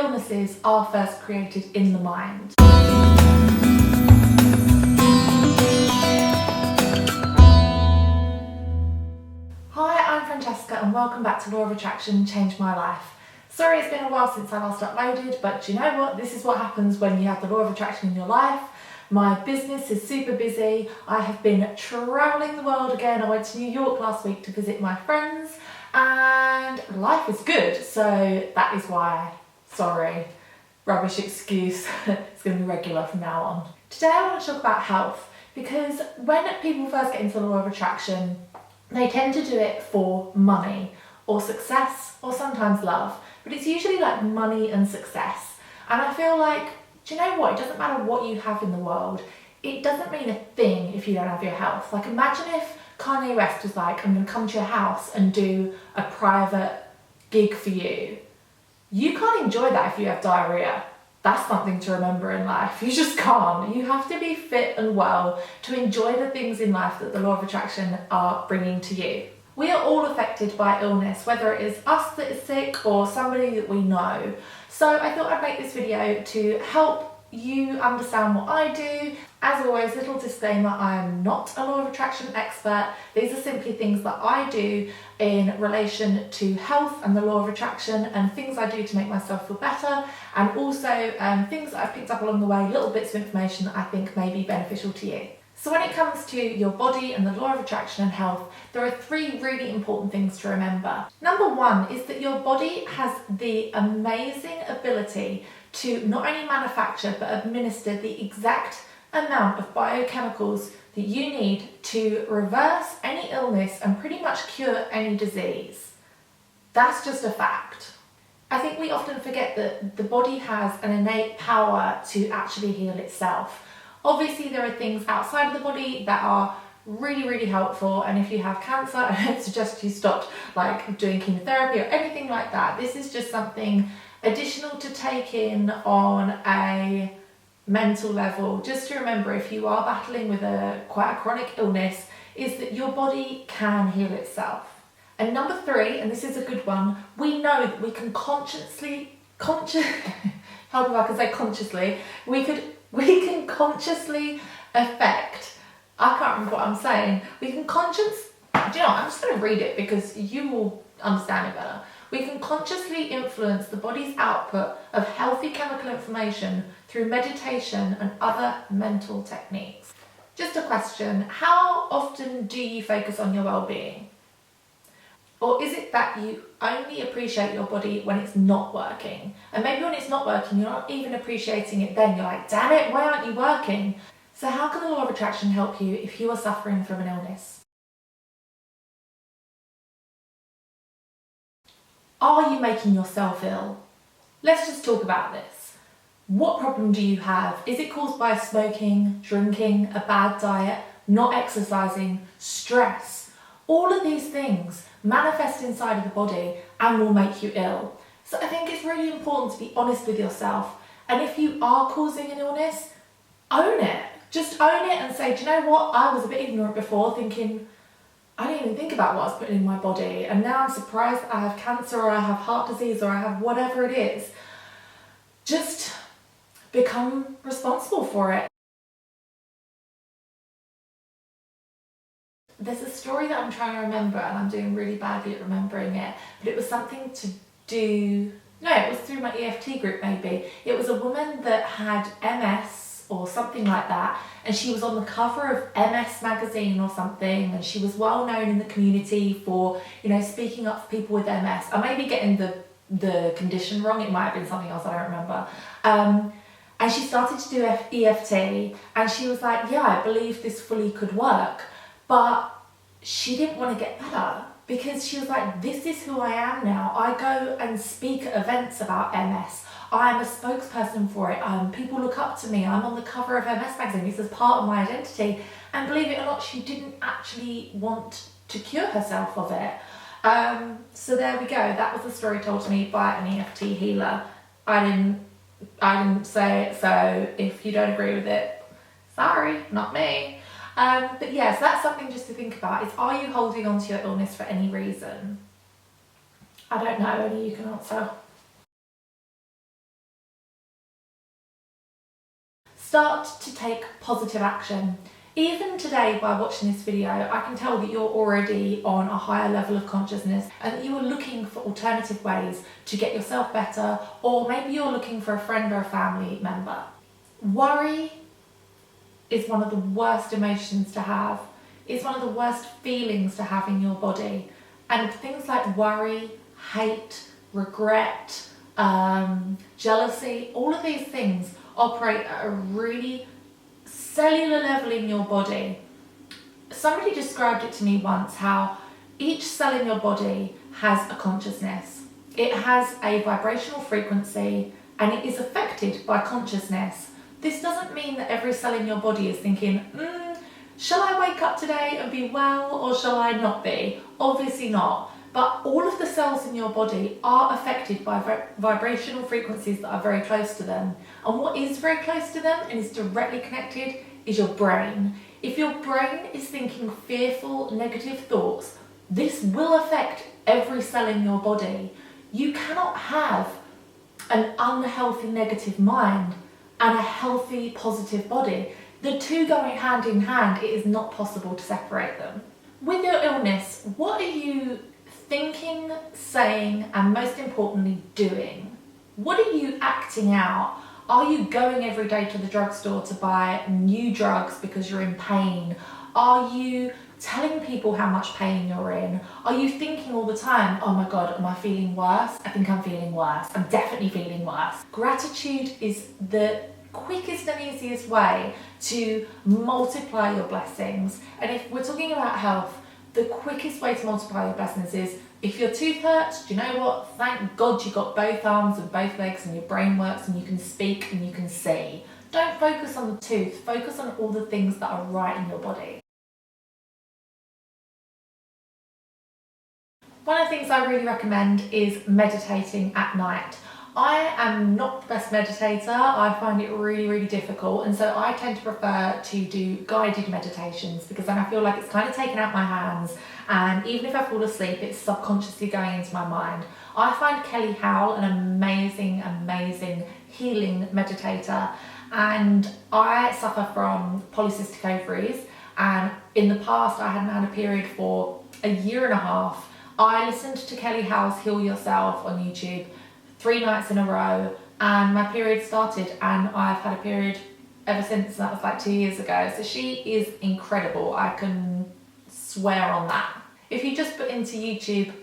illnesses are first created in the mind. Hi, I'm Francesca and welcome back to Law of Attraction Changed My Life. Sorry it's been a while since I last uploaded, but do you know what? This is what happens when you have the Law of Attraction in your life. My business is super busy. I have been travelling the world again. I went to New York last week to visit my friends and life is good. So that is why, sorry, rubbish excuse. It's going to be regular from now on. Today I want to talk about health because when people first get into the Law of Attraction, they tend to do it for money or success or sometimes love, but it's usually like money and success. And I feel like, do you know what? It doesn't matter what you have in the world. It doesn't mean a thing if you don't have your health. Like imagine if Kanye West was like, I'm going to come to your house and do a private gig for you. You can't enjoy that if you have diarrhea. That's something to remember in life. You just can't. You have to be fit and well to enjoy the things in life that the Law of Attraction are bringing to you. We are all affected by illness, whether it is us that is sick or somebody that we know. So I thought I'd make this video to help you understand what I do. As always, little disclaimer, I am not a Law of Attraction expert. These are simply things that I do in relation to health and the Law of Attraction and things I do to make myself feel better, and also things that I've picked up along the way, little bits of information that I think may be beneficial to you. So when it comes to your body and the Law of Attraction and health, there are three really important things to remember. Number one is that your body has the amazing ability to not only manufacture but administer the exact amount of biochemicals that you need to reverse any illness and pretty much cure any disease. That's just a fact. I think we often forget that the body has an innate power to actually heal itself. Obviously there are things outside of the body that are really helpful, and if you have cancer, I don't suggest you stop like doing chemotherapy or anything like that. This is just something additional to take in on a mental level. Just to remember, if you are battling with quite a chronic illness, is that your body can heal itself. And number three, and this is a good one, we know that we can help if I can say consciously, we can consciously affect, I can't remember what I'm saying, do you know what, I'm just going to read it because you will understand it better. We can consciously influence the body's output of healthy chemical information through meditation and other mental techniques. Just a question, how often do you focus on your well-being? Or is it that you only appreciate your body when it's not working? And maybe when it's not working, you're not even appreciating it then. You're like, damn it, why aren't you working? So how can the Law of Attraction help you if you are suffering from an illness? Are you making yourself ill? Let's just talk about this. What problem do you have? Is it caused by smoking, drinking, a bad diet, not exercising, stress? All of these things manifest inside of the body and will make you ill. So I think it's really important to be honest with yourself. And if you are causing an illness, own it. Just own it and say, do you know what? I was a bit ignorant before, thinking, I didn't even think about what I was putting in my body. And now I'm surprised that I have cancer or I have heart disease or I have whatever it is. Just become responsible for it. There's a story that I'm trying to remember and I'm doing really badly at remembering it, but it was something to do, no, it was through my EFT group maybe. It was a woman that had MS or something like that, and she was on the cover of MS magazine or something, and she was well known in the community for, you know, speaking up for people with MS. I may be getting the condition wrong, it might have been something else, I don't remember. And she started to do EFT and she was like, yeah, I believe this fully could work. But she didn't want to get better because she was like, this is who I am now. I go and speak at events about MS. I'm a spokesperson for it. People look up to me. I'm on the cover of MS magazine. This is part of my identity. And believe it or not, she didn't actually want to cure herself of it. So there we go. That was the story told to me by an EFT healer. I didn't say it, so if you don't agree with it, sorry, not me. But yes, that's something just to think about, is are you holding on to your illness for any reason? I don't know, only you can answer. start to take positive action. Even today, by watching this video, I can tell that you're already on a higher level of consciousness and that you are looking for alternative ways to get yourself better, or maybe you're looking for a friend or a family member. Worry is one of the worst emotions to have. It's one of the worst feelings to have in your body. And things like worry, hate, regret, jealousy, all of these things operate at a really cellular level in your body. Somebody described it to me once how each cell in your body has a consciousness. It has a vibrational frequency and it is affected by consciousness. This doesn't mean that every cell in your body is thinking, shall I wake up today and be well or shall I not be? Obviously not. But all of the cells in your body are affected by vibrational frequencies that are very close to them. And what is very close to them and is directly connected is your brain. If your brain is thinking fearful, negative thoughts, this will affect every cell in your body. You cannot have an unhealthy negative mind and a healthy positive body. The two going hand in hand, it is not possible to separate them. With your illness, what are you thinking, saying, and most importantly, doing? What are you acting out? Are you going every day to the drugstore to buy new drugs because you're in pain? Are you telling people how much pain you're in? Are you thinking all the time, oh my God, am I feeling worse? I think I'm feeling worse. I'm definitely feeling worse. Gratitude is the quickest and easiest way to multiply your blessings. And if we're talking about health, the quickest way to multiply your blessings is, if your tooth hurts, do you know what? Thank God you got both arms and both legs and your brain works and you can speak and you can see. Don't focus on the tooth, focus on all the things that are right in your body. One of the things I really recommend is meditating at night. I am not the best meditator. I find it really, really difficult. And so I tend to prefer to do guided meditations because then I feel like it's kind of taken out my hands. And even if I fall asleep, it's subconsciously going into my mind. I find Kelly Howell an amazing, amazing healing meditator. And I suffer from polycystic ovaries. And in the past, I hadn't had a period for a year and a half. I listened to Kelly Howell's Heal Yourself on YouTube 3 nights in a row, and my period started, and I've had a period ever since. That was like 2 years ago. So she is incredible. I can swear on that. If you just put into YouTube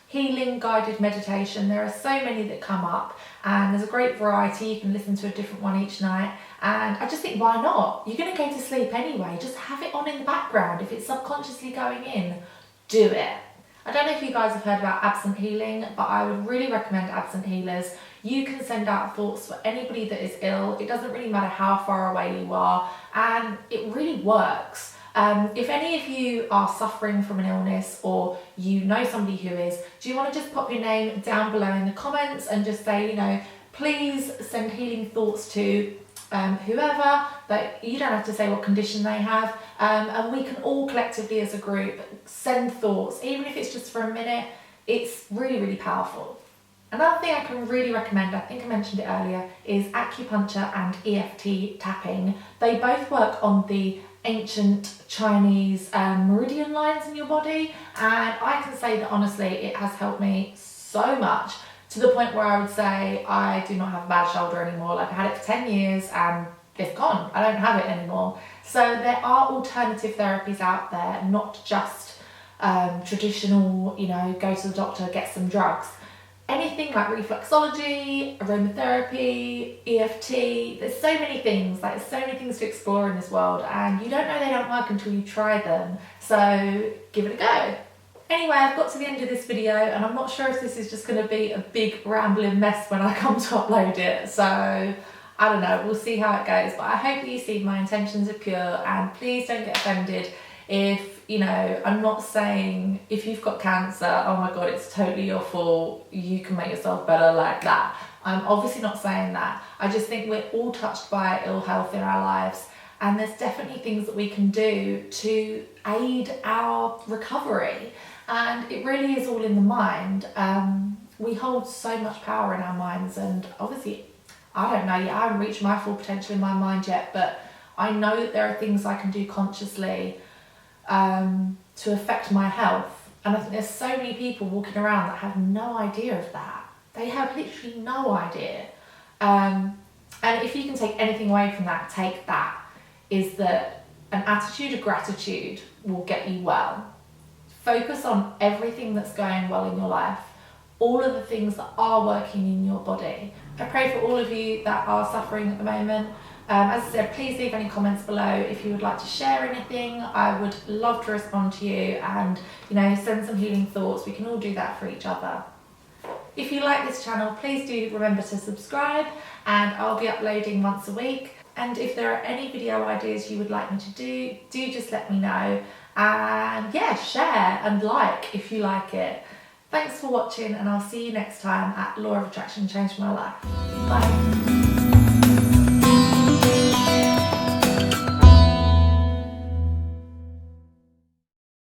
healing guided meditation, there are so many that come up, and there's a great variety. You can listen to a different one each night, and I just think, why not? You're going to go to sleep anyway. Just have it on in the background. If it's subconsciously going in, do it. I don't know if you guys have heard about absent healing, but I would really recommend absent healers. You can send out thoughts for anybody that is ill. It doesn't really matter how far away you are, and it really works. If any of you are suffering from an illness or you know somebody who is, do you want to just pop your name down below in the comments and just say, please send healing thoughts to whoever, that you don't have to say what condition they have, and we can all collectively as a group send thoughts, even if it's just for a minute. It's really, really powerful. Another thing I can really recommend, I think I mentioned it earlier, is acupuncture and EFT tapping. They both work on the ancient Chinese meridian lines in your body, and I can say that honestly it has helped me so much, to the point where I would say I do not have a bad shoulder anymore. Like, I had it for 10 years and it's gone. I don't have it anymore. So there are alternative therapies out there, not just traditional, go to the doctor, get some drugs. Anything like reflexology, aromatherapy, EFT, there's so many things, there's so many things to explore in this world, and you don't know they don't work until you try them. So give it a go. Anyway, I've got to the end of this video, and I'm not sure if this is just going to be a big rambling mess when I come to upload it. So I don't know, we'll see how it goes. But I hope that you see my intentions are pure, and please don't get offended if, I'm not saying if you've got cancer, oh my God, it's totally your fault, you can make yourself better like that. I'm obviously not saying that. I just think we're all touched by ill health in our lives. And there's definitely things that we can do to aid our recovery. And it really is all in the mind. We hold so much power in our minds, and obviously I don't know yet, I haven't reached my full potential in my mind yet, but I know that there are things I can do consciously to affect my health. And I think there's so many people walking around that have no idea of that. They have literally no idea. And if you can take anything away from that, take that, is that an attitude of gratitude will get you well. Focus on everything that's going well in your life, all of the things that are working in your body. I pray for all of you that are suffering at the moment. As I said, please leave any comments below if you would like to share anything. I would love to respond to you and, send some healing thoughts. We can all do that for each other. If you like this channel, please do remember to subscribe, and I'll be uploading once a week. And if there are any video ideas you would like me to do just let me know. And yeah, share and like if you like it. Thanks for watching, and I'll see you next time at Law of Attraction Changed My Life. Bye.